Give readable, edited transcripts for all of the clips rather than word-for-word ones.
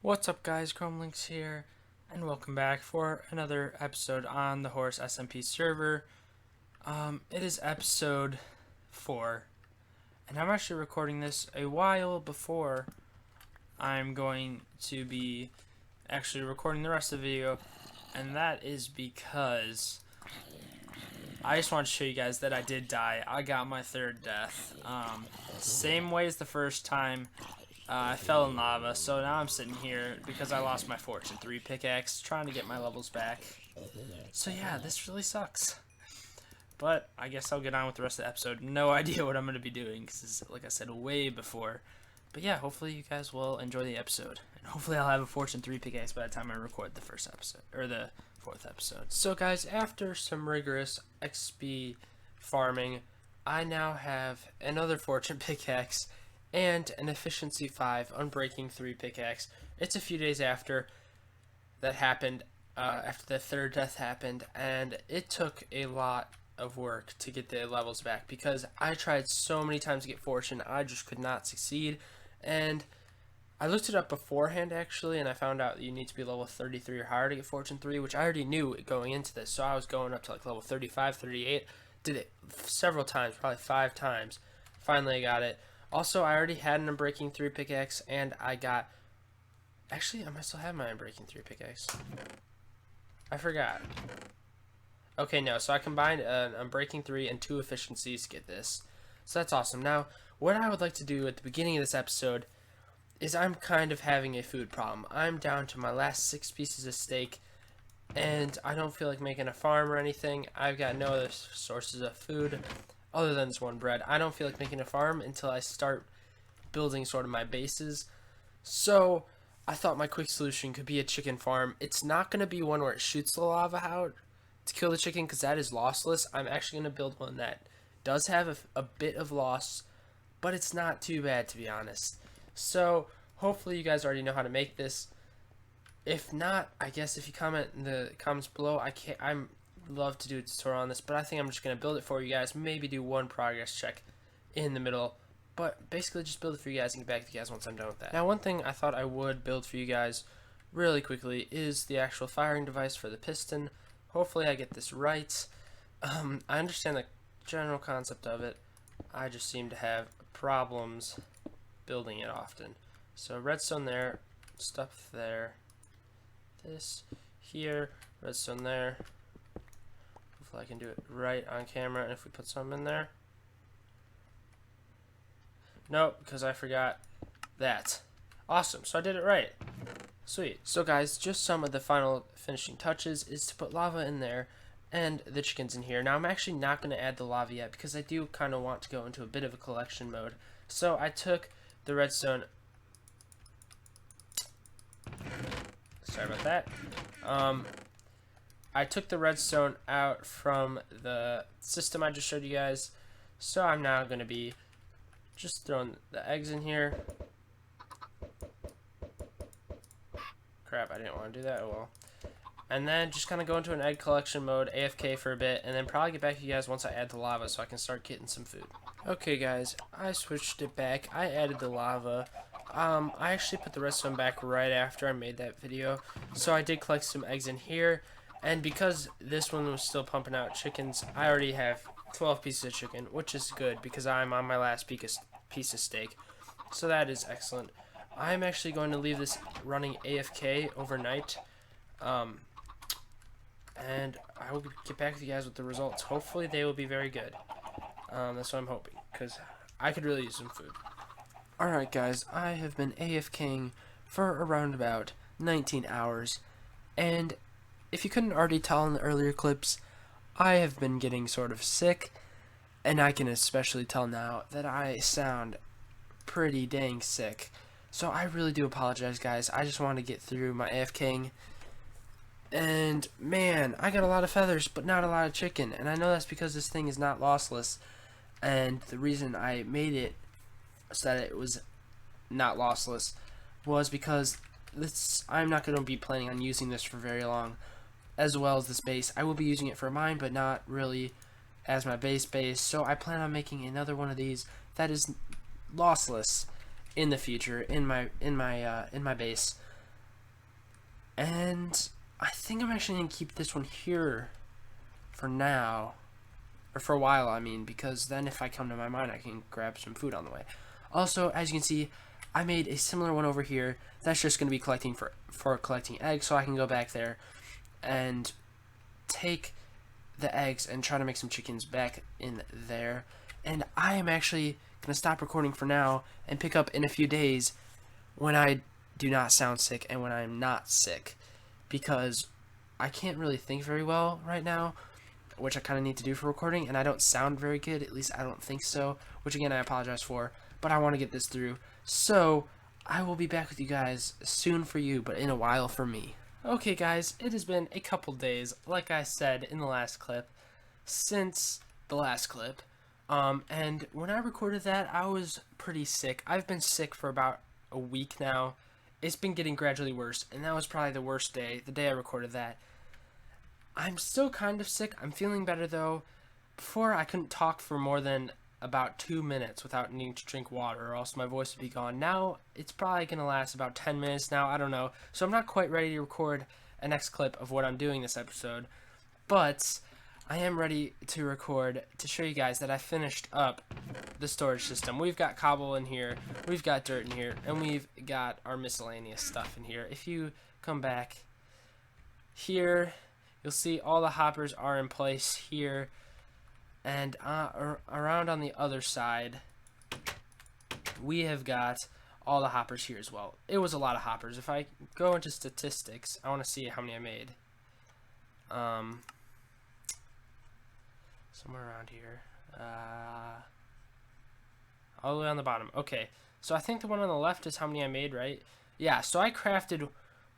What's up guys, Chromelinks here, and welcome back for another episode on the Horus SMP server. It is episode 4, and I'm actually recording this a while before I'm going to be actually recording the rest of the video, and that is because I just want to show you guys that I did die. I got my third death. Same way as the first time. I fell in lava, so now I'm sitting here because I lost my Fortune 3 pickaxe, trying to get my levels back. So yeah, this really sucks. But I guess I'll get on with the rest of the episode. No idea what I'm going to be doing, because it's, like I said, way before. But yeah, hopefully you guys will enjoy the episode. And hopefully I'll have a Fortune 3 pickaxe by the time I record the first episode, or the 4th episode. So guys, after some rigorous XP farming, I now have another Fortune pickaxe and an efficiency 5 unbreaking 3 pickaxe. It's a few days after that happened, after the third death happened, and it took a lot of work to get the levels back because I tried so many times to get fortune. I just could not succeed, and I looked it up beforehand actually, and I found out that you need to be level 33 or higher to get fortune 3, which I already knew going into this, so I was going up to like level 35, 38, did it several times, probably 5 times. Finally I got it. Also, I already had an Unbreaking 3 pickaxe, and I got... Actually, I might still have my Unbreaking 3 pickaxe. I forgot. Okay, no, so I combined an Unbreaking 3 and 2 efficiencies to get this. So that's awesome. Now, what I would like to do at the beginning of this episode is I'm kind of having a food problem. I'm down to my last 6 pieces of steak, and I don't feel like making a farm or anything. I've got no other sources of food other than this one bread. I don't feel like making a farm until I start building sort of my bases. So I thought my quick solution could be a chicken farm. It's not going to be one where it shoots the lava out to kill the chicken, because that is lossless. I'm actually going to build one that does have a bit of loss, but it's not too bad, to be honest. So hopefully you guys already know how to make this. If not, I guess if you comment in the comments below, I'm love to do a tutorial on this, but I think I'm just going to build it for you guys, maybe do one progress check in the middle, but basically just build it for you guys and get back to you guys once I'm done with that. Now, one thing I thought I would build for you guys really quickly is the actual firing device for the piston. Hopefully I get this right. I understand the general concept of it, I just seem to have problems building it often. So redstone there, stuff there, this here, redstone there. Hopefully I can do it right on camera, and if we put some in there. Nope, because I forgot that. Awesome, so I did it right. Sweet. So guys, just some of the final finishing touches is to put lava in there and the chickens in here. Now I'm actually not going to add the lava yet because I do kind of want to go into a bit of a collection mode. So I took the redstone. Sorry about that. I took the redstone out from the system I just showed you guys, so I'm now going to be just throwing the eggs in here. Crap, I didn't want to do that. Oh well. And then just kind of go into an egg collection mode, AFK for a bit, and then probably get back to you guys once I add the lava so I can start getting some food. Okay guys, I switched it back. I added the lava. I actually put the redstone back right after I made that video, so I did collect some eggs in here. And because this one was still pumping out chickens, I already have 12 pieces of chicken, which is good because I'm on my last piece of steak. So that is excellent. I'm actually going to leave this running AFK overnight. And I will get back with you guys with the results. Hopefully they will be very good. That's what I'm hoping, because I could really use some food. Alright guys, I have been AFKing for around about 19 hours. And if you couldn't already tell in the earlier clips, I have been getting sort of sick, and I can especially tell now that I sound pretty dang sick. So I really do apologize guys, I just want to get through my AFKing. And man, I got a lot of feathers, but not a lot of chicken, and I know that's because this thing is not lossless, and the reason I made it so that it was not lossless was because I'm not going to be planning on using this for very long. As well as this base, I will be using it for mine, but not really as my base. So I plan on making another one of these that is lossless in the future in my base. And I think I'm actually going to keep this one here for now. Or for a while, I mean, because then if I come to my mine, I can grab some food on the way. Also, as you can see, I made a similar one over here. That's just going to be collecting for collecting eggs, so I can go back there and take the eggs and try to make some chickens back in there. And I am actually going to stop recording for now and pick up in a few days when I do not sound sick and when I'm not sick, because I can't really think very well right now, which I kind of need to do for recording, and I don't sound very good, at least I don't think so, which again I apologize for, but I want to get this through. So I will be back with you guys soon for you, but in a while for me. Okay guys, it has been a couple days, like I said in the last clip, since the last clip, and when I recorded that, I was pretty sick. I've been sick for about a week now. It's been getting gradually worse, and that was probably the worst day, the day I recorded that. I'm still kind of sick. I'm feeling better though. Before, I couldn't talk for more than about 2 minutes without needing to drink water, or else my voice would be gone. Now it's probably gonna last about 10 minutes now, I don't know. So I'm not quite ready to record a next clip of what I'm doing this episode, but I am ready to record to show you guys that I finished up the storage system. We've got cobble in here, we've got dirt in here, and we've got our miscellaneous stuff in here. If you come back here, you'll see all the hoppers are in place here, and around on the other side, we have got all the hoppers here as well. It was a lot of hoppers. If I go into statistics, I want to see how many I made. Somewhere around here. All the way on the bottom. Okay, so I think the one on the left is how many I made, right? Yeah, so I crafted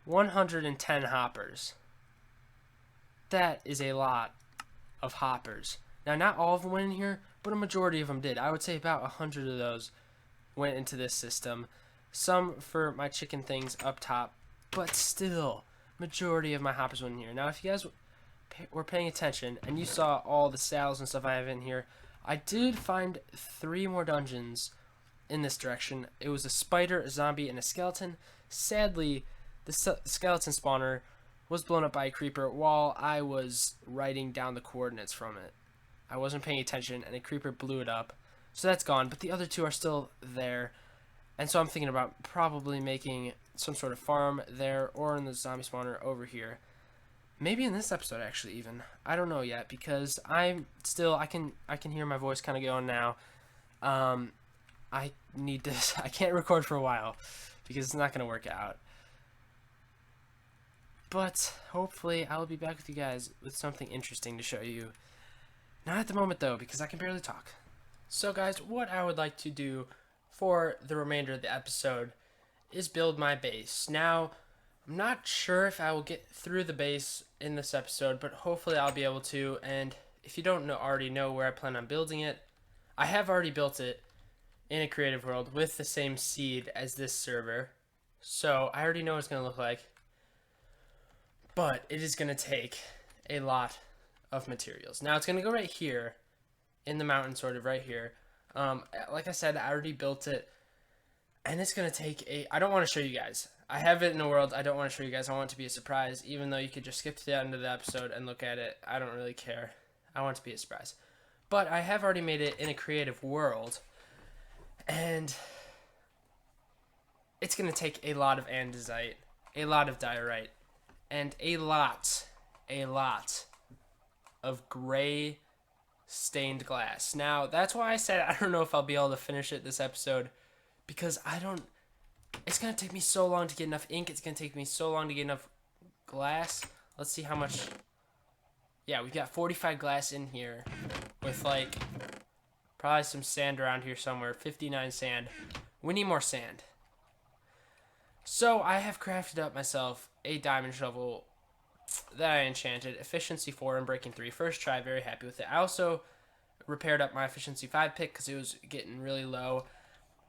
110 hoppers. That is a lot of hoppers. Now, not all of them went in here, but a majority of them did. I would say about 100 of those went into this system. Some for my chicken things up top, but still, majority of my hoppers went in here. Now, if you guys were paying attention and you saw all the saddles and stuff I have in here, I did find 3 more dungeons in this direction. It was a spider, a zombie, and a skeleton. Sadly, the skeleton spawner was blown up by a creeper while I was writing down the coordinates from it. I wasn't paying attention and a creeper blew it up. So that's gone, but the other 2 are still there. And so I'm thinking about probably making some sort of farm there or in the zombie spawner over here. Maybe in this episode actually even. I don't know yet because I'm still I can hear my voice kind of going now. I need to I can't record for a while because it's not going to work out. But hopefully I'll be back with you guys with something interesting to show you. Not at the moment though, because I can barely talk. So guys, what I would like to do for the remainder of the episode is build my base. Now, I'm not sure if I will get through the base in this episode, but hopefully I'll be able to. And if you don't already know where I plan on building it, I have already built it in a creative world with the same seed as this server. So I already know what it's going to look like. But it is going to take a lot of materials. Now it's going to go right here in the mountain, sort of right here. Like I said, I already built it, and it's going to take I don't want to show you guys. I have it in the world. I don't want to show you guys. I want it to be a surprise, even though you could just skip to the end of the episode and look at it. I don't really care. I want it to be a surprise. But I have already made it in a creative world, and it's going to take a lot of andesite, a lot of diorite, and a lot of gray stained glass. Now, that's why I said I don't know if I'll be able to finish it this episode, because it's going to take me so long to get enough ink. It's going to take me so long to get enough glass. Let's see how much. Yeah, we've got 45 glass in here with like probably some sand around here somewhere. 59 sand. We need more sand. So I have crafted up myself a diamond shovel that I enchanted. Efficiency 4 and breaking 3. First try, very happy with it. I also repaired up my efficiency 5 pick because it was getting really low.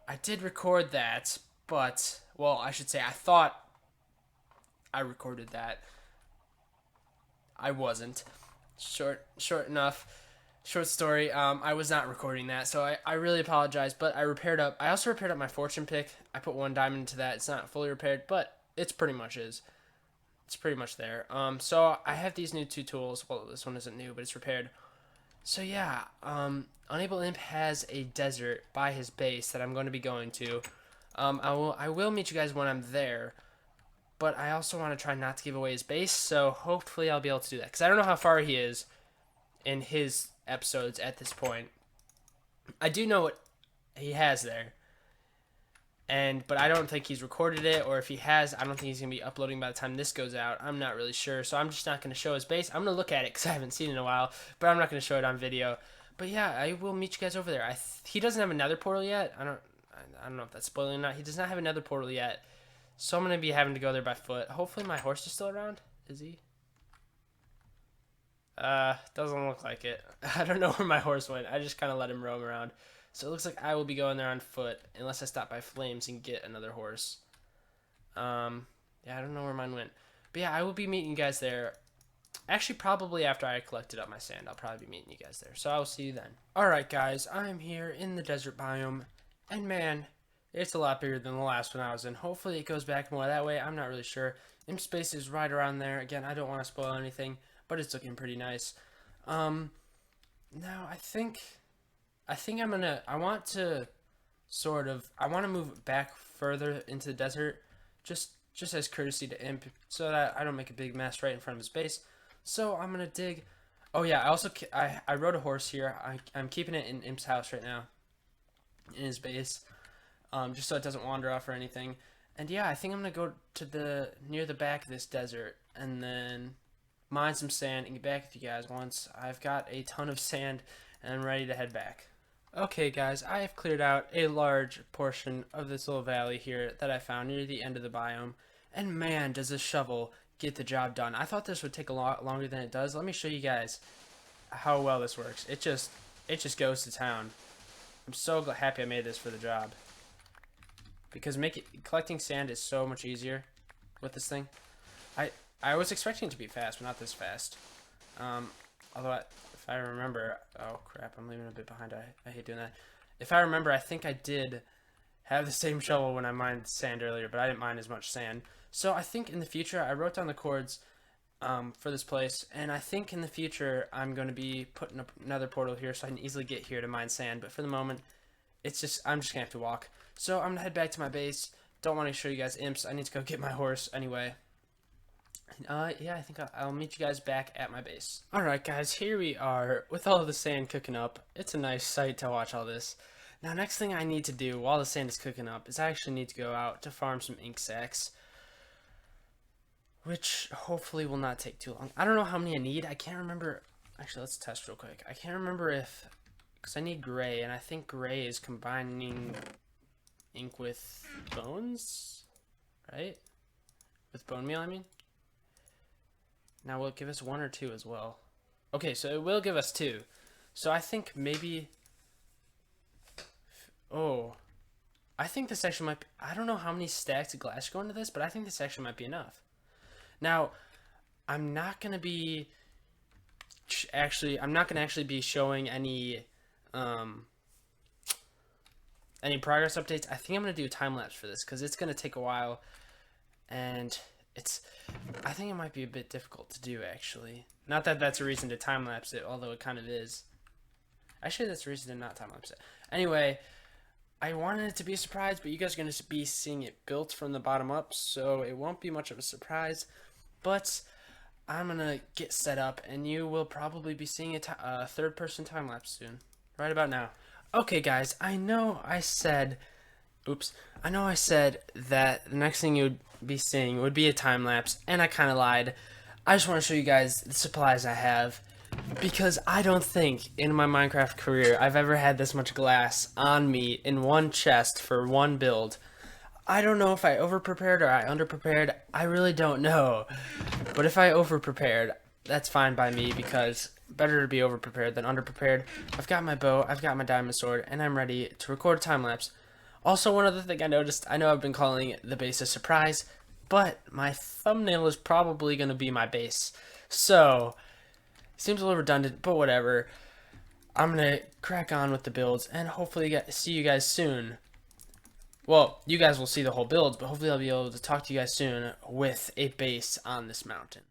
I did record that, but, well, I should say I thought I recorded that. I wasn't. Short story. I was not recording that, so I really apologize, but I also repaired up my fortune pick. I put 1 diamond into that. It's not fully repaired, but it's pretty much is. it's pretty much there. So I have these new 2 tools. Well, this one isn't new, but it's repaired. So yeah, UnableImp has a desert by his base that I'm going to be going to. I will meet you guys when I'm there, but I also want to try not to give away his base, so hopefully I'll be able to do that, because I don't know how far he is in his episodes at this point. I do know what he has there, but I don't think he's recorded it, or if he has, I don't think he's going to be uploading by the time this goes out. I'm not really sure, so I'm just not going to show his base. I'm going to look at it because I haven't seen it in a while, but I'm not going to show it on video. But yeah, I will meet you guys over there. He doesn't have another portal yet. I don't know if that's spoiling or not. He does not have another portal yet, so I'm going to be having to go there by foot. Hopefully my horse is still around. Is he? Doesn't look like it. I don't know where my horse went. I just kind of let him roam around. So it looks like I will be going there on foot, unless I stop by Flames and get another horse. Yeah, I don't know where mine went. But yeah, I will be meeting you guys there. Actually, probably after I collected up my sand, I'll probably be meeting you guys there. So I will see you then. Alright guys, I'm here in the desert biome. And man, it's a lot bigger than the last one I was in. Hopefully it goes back more that way. I'm not really sure. Imp space is right around there. Again, I don't want to spoil anything, but it's looking pretty nice. Now I think I want to move back further into the desert, just as courtesy to Imp, so that I don't make a big mess right in front of his base. So I'm gonna dig. Oh yeah, I rode a horse here. I'm keeping it in Imp's house right now, in his base, just so it doesn't wander off or anything. And yeah, I think I'm gonna go to near the back of this desert, and then mine some sand and get back with you guys once I've got a ton of sand and I'm ready to head back. Okay guys, I have cleared out a large portion of this little valley here that I found near the end of the biome, and man, does this shovel get the job done. I thought this would take a lot longer than it does. Let me show you guys how well this works. It just goes to town. I'm so happy I made this for the job, because collecting sand is so much easier with this thing. I was expecting it to be fast, but not this fast. Although if I remember, oh crap, I'm leaving a bit behind. I hate doing that. If I remember, I think I did have the same shovel when I mined sand earlier, but I didn't mine as much sand. So I think in the future, I wrote down the coords for this place, and I think in the future I'm going to be putting up another portal here so I can easily get here to mine sand. But for the moment, I'm just gonna have to walk. So I'm gonna head back to my base. Don't want to show you guys imps. I need to go get my horse anyway. Yeah, I think I'll meet you guys back at my base. Alright guys, here we are with all of the sand cooking up. It's a nice sight to watch all this. Now next thing I need to do while the sand is cooking up is I actually need to go out to farm some ink sacs, which hopefully will not take too long. I don't know how many I need. I can't remember. Actually, let's test real quick. I can't remember because I need gray, and I think gray is combining ink with bones, right? With bone meal, I mean. Now will it give us 1 or 2 as well? Okay, so it will give us 2. So I think maybe... Oh. I think this actually might be... I don't know how many stacks of glass go into this, but I think this actually might be enough. Now, I'm not going to be... I'm not going to actually be showing any progress updates. I think I'm going to do a time lapse for this, because it's going to take a while, and I think it might be a bit difficult to do, actually. Not that that's a reason to time lapse it, although it kind of is. Actually, that's a reason to not time lapse it. Anyway, I wanted it to be a surprise, but you guys are going to be seeing it built from the bottom up, so it won't be much of a surprise. But I'm going to get set up, and you will probably be seeing a third-person time lapse soon. Right about now. Okay, guys, I know I said that the next thing you would be seeing would be a time lapse, and I kind of lied. I just want to show you guys the supplies I have, because I don't think in my Minecraft career I've ever had this much glass on me in one chest for one build. I don't know if I over-prepared or I under-prepared. I really don't know. But if I over-prepared, that's fine by me, because better to be over-prepared than under-prepared. I've got my bow, I've got my diamond sword, and I'm ready to record a time lapse. Also, one other thing I noticed, I know I've been calling the base a surprise, but my thumbnail is probably going to be my base. So, seems a little redundant, but whatever. I'm going to crack on with the builds, and hopefully see you guys soon. well, you guys will see the whole build, but hopefully I'll be able to talk to you guys soon with a base on this mountain.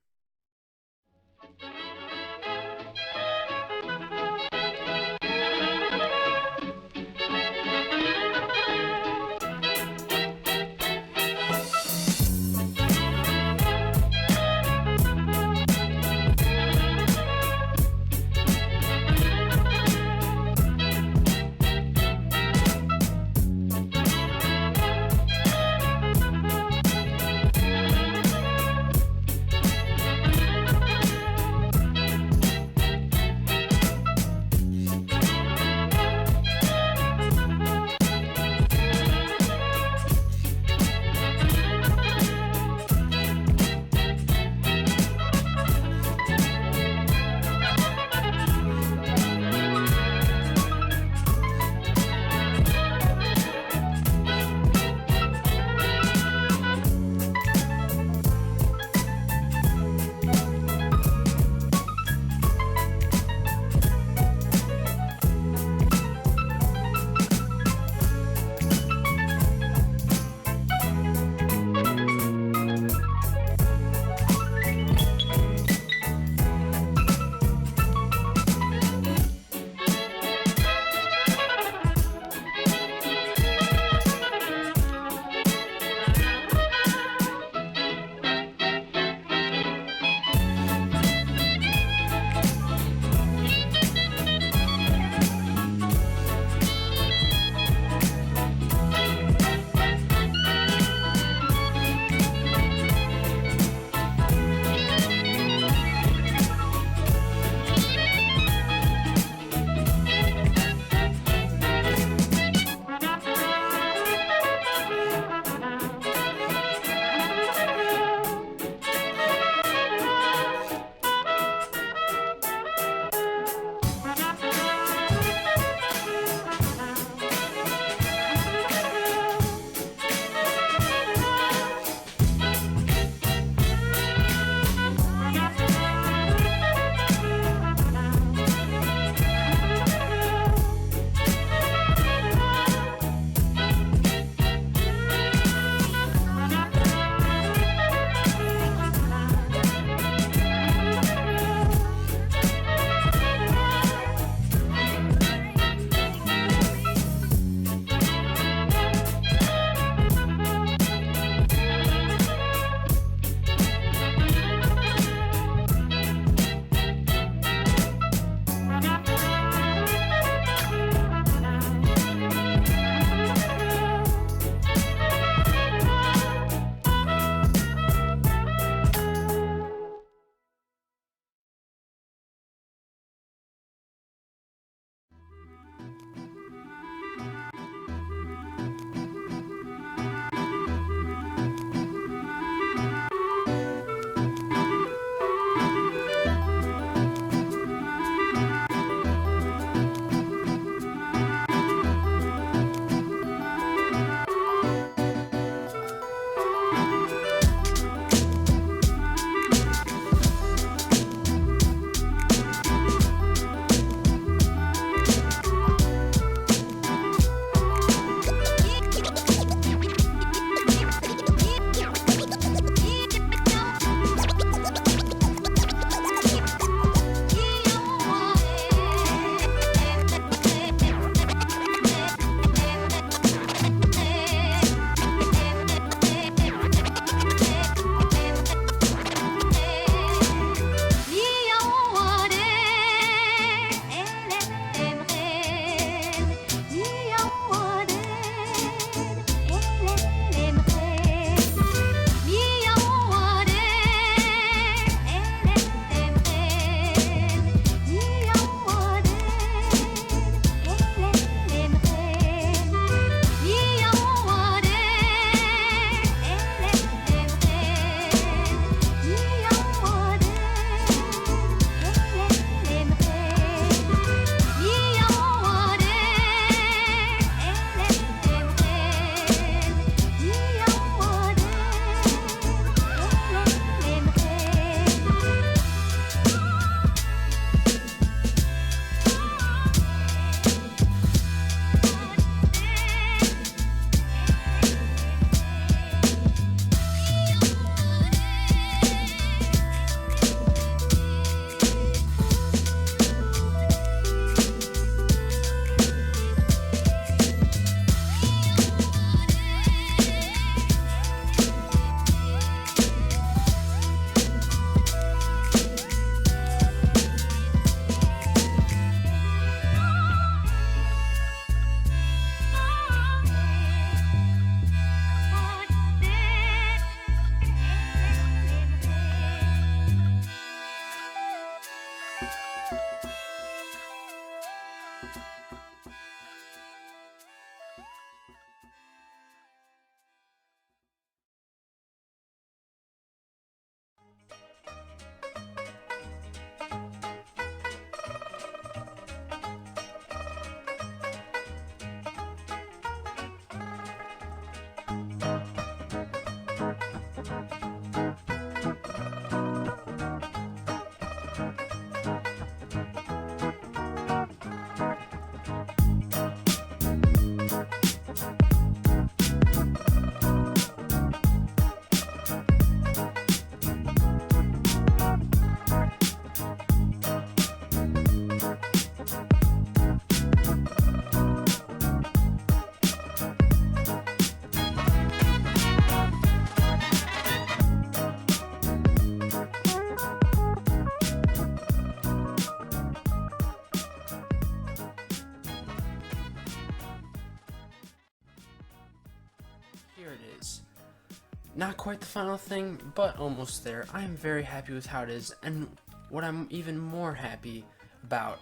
Not quite the final thing, but almost there. I am very happy with how it is, and what I'm even more happy about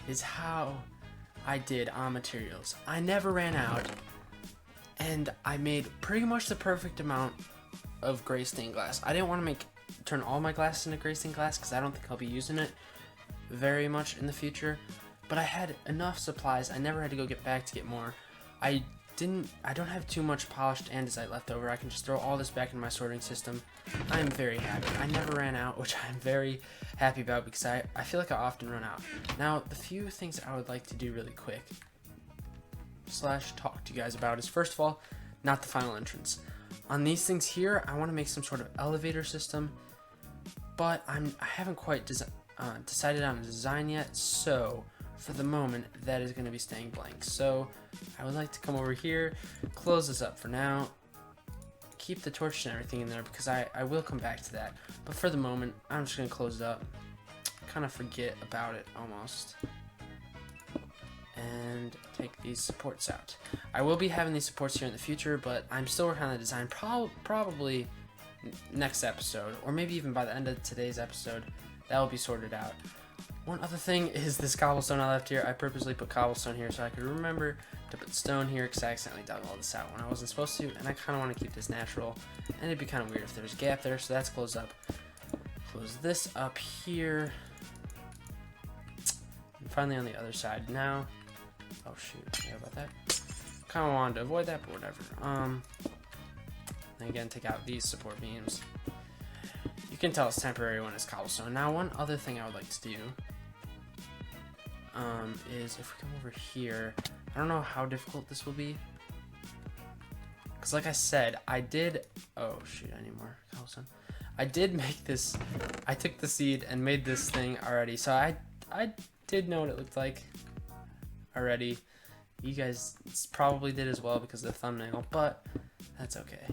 is how I did on materials. I never ran out, and I made pretty much the perfect amount of gray stained glass. I didn't want to turn all my glass into gray stained glass because I don't think I'll be using it very much in the future, but I had enough supplies. I never had to go get back to get more. I don't have too much polished andesite left over. I can just throw all this back in my sorting system. I'm very happy. I never ran out, which I'm very happy about because I feel like I often run out. Now, the few things I would like to do really quick / talk to you guys about is, first of all, not the final entrance. On these things here, I want to make some sort of elevator system, but I haven't quite decided on a design yet, so for the moment, that is going to be staying blank. So I would like to come over here, close this up for now, keep the torch and everything in there because I will come back to that. But for the moment, I'm just going to close it up, kind of forget about it almost, and take these supports out. I will be having these supports here in the future, but I'm still working on the design, probably next episode, or maybe even by the end of today's episode, that will be sorted out. One other thing is this cobblestone I left here. I purposely put cobblestone here so I could remember to put stone here because I accidentally dug all this out when I wasn't supposed to, and I kind of want to keep this natural, and it'd be kind of weird if there's a gap there, so that's closed up. Close this up here. And finally on the other side now. Oh shoot, sorry about that. Kind of wanted to avoid that, but whatever. And again, take out these support beams. You can tell it's temporary when it's cobblestone. Now, one other thing I would like to do is if we come over here, I don't know how difficult this will be, because like I said, I did, oh shoot, I need more cobblestone. I did make this, I took the seed and made this thing already, so I did know what it looked like already. You guys probably did as well because of the thumbnail, but that's okay.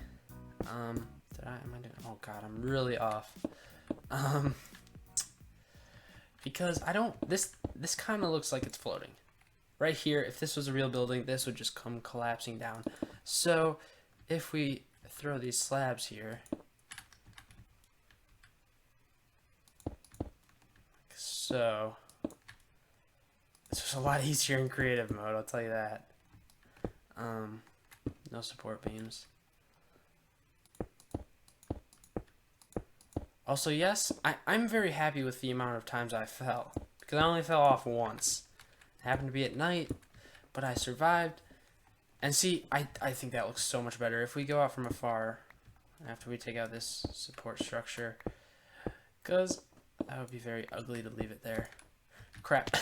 Am I doing, oh god, I'm really off. Because this kind of looks like it's floating. Right here, if this was a real building, this would just come collapsing down. So, if we throw these slabs here, like so, this was a lot easier in creative mode, I'll tell you that. No support beams. Also, yes, I'm very happy with the amount of times I fell, because I only fell off once. It happened to be at night, but I survived. And see, I think that looks so much better. If we go out from afar, after we take out this support structure, because that would be very ugly to leave it there. Crap.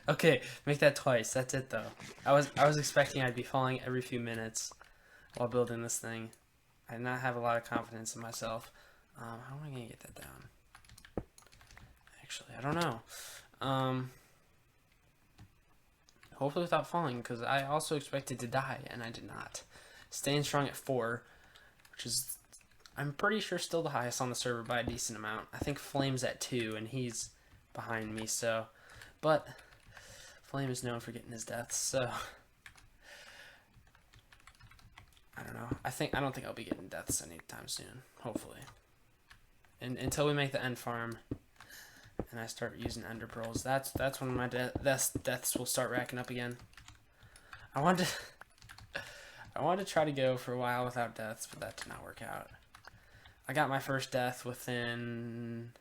Okay, make that twice. That's it, though. I was expecting I'd be falling every few minutes while building this thing. I did not have a lot of confidence in myself. How am I gonna get that down? Actually, I don't know. Hopefully without falling, because I also expected to die, and I did not. Staying strong at 4, which is, I'm pretty sure, still the highest on the server by a decent amount. I think Flame's at 2, and he's behind me, so. But Flame is known for getting his deaths, so. I don't know. I don't think I'll be getting deaths anytime soon, hopefully. And until we make the end farm and I start using ender pearls, that's when my deaths will start racking up again. I wanted to try to go for a while without deaths, but that did not work out. I got my first death within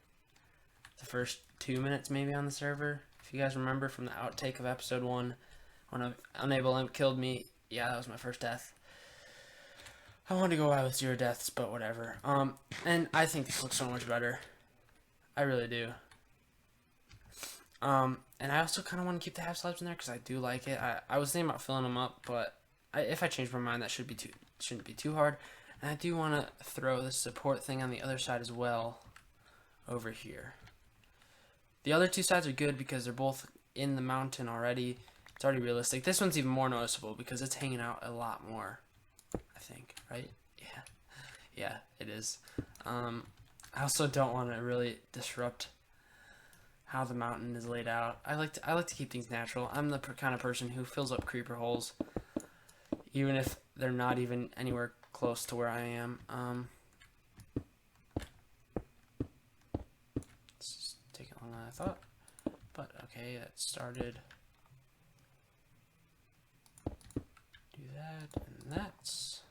the first 2 minutes maybe on the server. If you guys remember from the outtake of episode 1 when UnableImp killed me, yeah, that was my first death. I wanted to go out with 0 deaths, but whatever. And I think this looks so much better. I really do. And I also kind of want to keep the half slabs in there because I do like it. I was thinking about filling them up, but if I change my mind, that shouldn't be too hard. And I do want to throw the support thing on the other side as well, over here. The other 2 sides are good because they're both in the mountain already. It's already realistic. This one's even more noticeable because it's hanging out a lot more. I think, right? Yeah, it is. I also don't want to really disrupt how the mountain is laid out. I like to keep things natural. I'm the kind of person who fills up creeper holes, even if they're not even anywhere close to where I am. It's taking longer than I thought. But okay, that started. Do that and that's.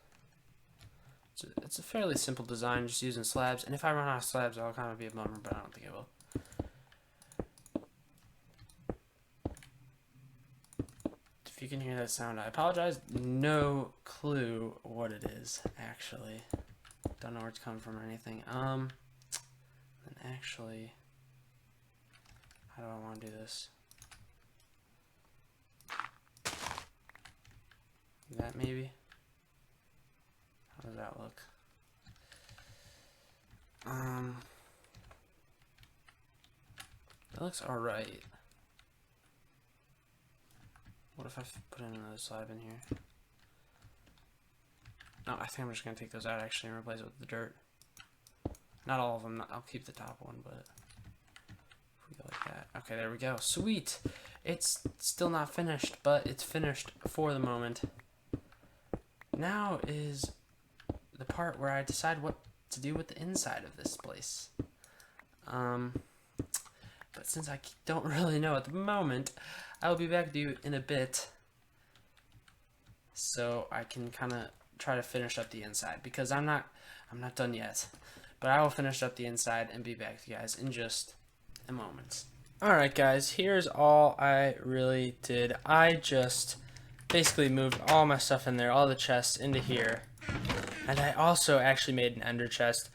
It's a fairly simple design, just using slabs. And if I run out of slabs, I'll kind of be a bummer, but I don't think I will. If you can hear that sound, I apologize. No clue what it is, actually. Don't know where it's coming from or anything. And actually, how do I want to do this? That maybe? How does that look? That looks alright. What if I put in another slab in here? No, I think I'm just going to take those out actually and replace it with the dirt. Not all of them. I'll keep the top one, but if we go like that. Okay, there we go. Sweet! It's still not finished, but it's finished for the moment. Now is the part where I decide what to do with the inside of this place. But since I don't really know at the moment, I will be back with you in a bit so I can kind of try to finish up the inside, because I'm not done yet. But I will finish up the inside and be back with you guys in just a moment. Alright guys, here's all I really did. I just basically moved all my stuff in there, all the chests into here. And I also actually made an ender chest.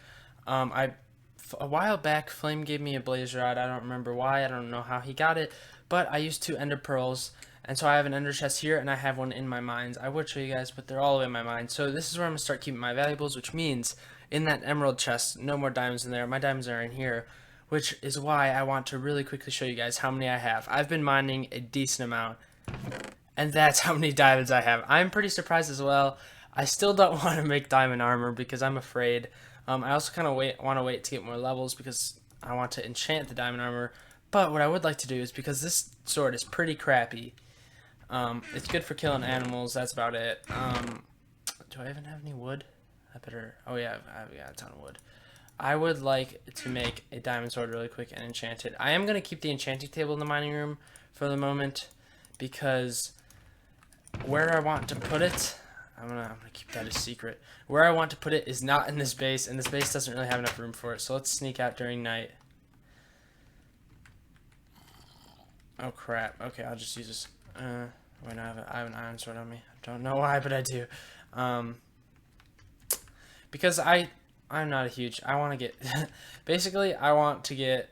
A while back, Flame gave me a blaze rod. I don't remember why. I don't know how he got it. But I used 2 ender pearls. And so I have an ender chest here, and I have one in my mines. I would show you guys, but they're all in my mines. So this is where I'm going to start keeping my valuables, which means in that emerald chest, no more diamonds in there. My diamonds are in here, which is why I want to really quickly show you guys how many I have. I've been mining a decent amount, and that's how many diamonds I have. I'm pretty surprised as well. I still don't want to make diamond armor because I'm afraid. I also kind of want to wait to get more levels because I want to enchant the diamond armor. But what I would like to do is, because this sword is pretty crappy, it's good for killing animals. That's about it. Do I even have any wood? I better. Oh yeah, I've got a ton of wood. I would like to make a diamond sword really quick and enchant it. I am going to keep the enchanting table in the mining room for the moment because where I want to put it, I'm gonna keep that a secret. Where I want to put it is not in this base, and this base doesn't really have enough room for it. So let's sneak out during night. Oh crap. Okay, I'll just use this. Wait, no, I have an iron sword on me. I don't know why, but I do. Because I'm not a huge. I want to get. Basically, I want to get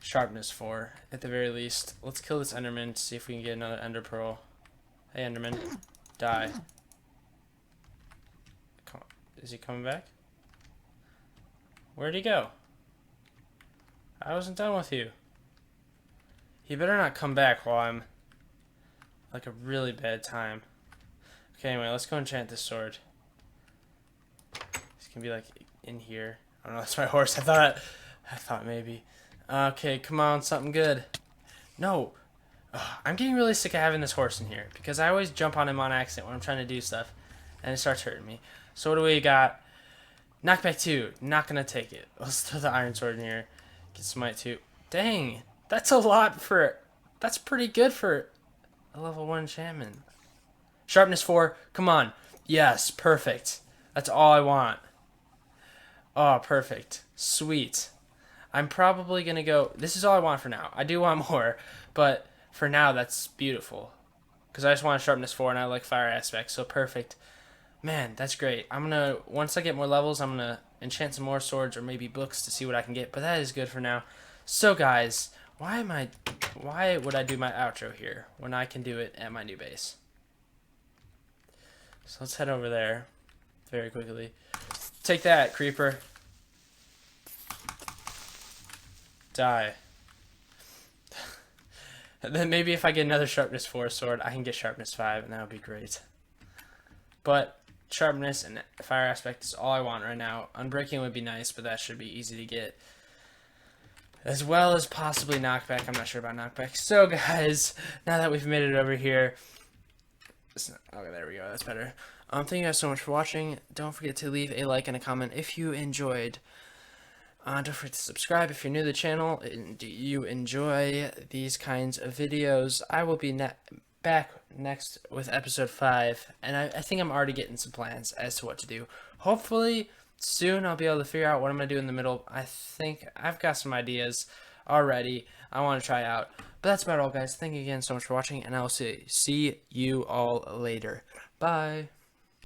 sharpness 4 at the very least. Let's kill this Enderman to see if we can get another Ender Pearl. Hey, Enderman, die. Come on. Is he coming back? Where'd he go? I wasn't done with you. He better not come back while I'm like a really bad time. Okay, anyway, let's go enchant this sword. This can be like in here. I don't know, that's my horse. I thought maybe. Okay, come on, something good. No. Ugh, I'm getting really sick of having this horse in here because I always jump on him on accident when I'm trying to do stuff and it starts hurting me. So what do we got? Knockback 2. Not gonna take it. Let's throw the iron sword in here. Get smite 2. Dang. That's a lot for. That's pretty good for a level 1 enchantment. Sharpness 4. Come on. Yes, perfect. That's all I want. Oh, perfect. Sweet. I'm probably going to go. This is all I want for now. I do want more, but for now, that's beautiful. Because I just want sharpness 4 and I like fire aspect, so perfect. Man, that's great. I'm going to. Once I get more levels, I'm going to enchant some more swords or maybe books to see what I can get, but that is good for now. So, guys. Why would I do my outro here when I can do it at my new base? So let's head over there very quickly. Take that, creeper. Die. And then maybe if I get another sharpness 4 sword, I can get sharpness 5, and that would be great. But sharpness and fire aspect is all I want right now. Unbreaking would be nice, but that should be easy to get. As well as possibly knockback. I'm not sure about knockback. So, guys, now that we've made it over here. Okay, there we go. That's better. Thank you guys so much for watching. Don't forget to leave a like and a comment if you enjoyed. Don't forget to subscribe if you're new to the channel and you enjoy these kinds of videos. I will be back next with episode 5, and I think I'm already getting some plans as to what to do. Hopefully soon I'll be able to figure out what I'm going to do in the middle. I think I've got some ideas already I want to try out. But that's about all, guys. Thank you again so much for watching, and I'll see you all later. Bye.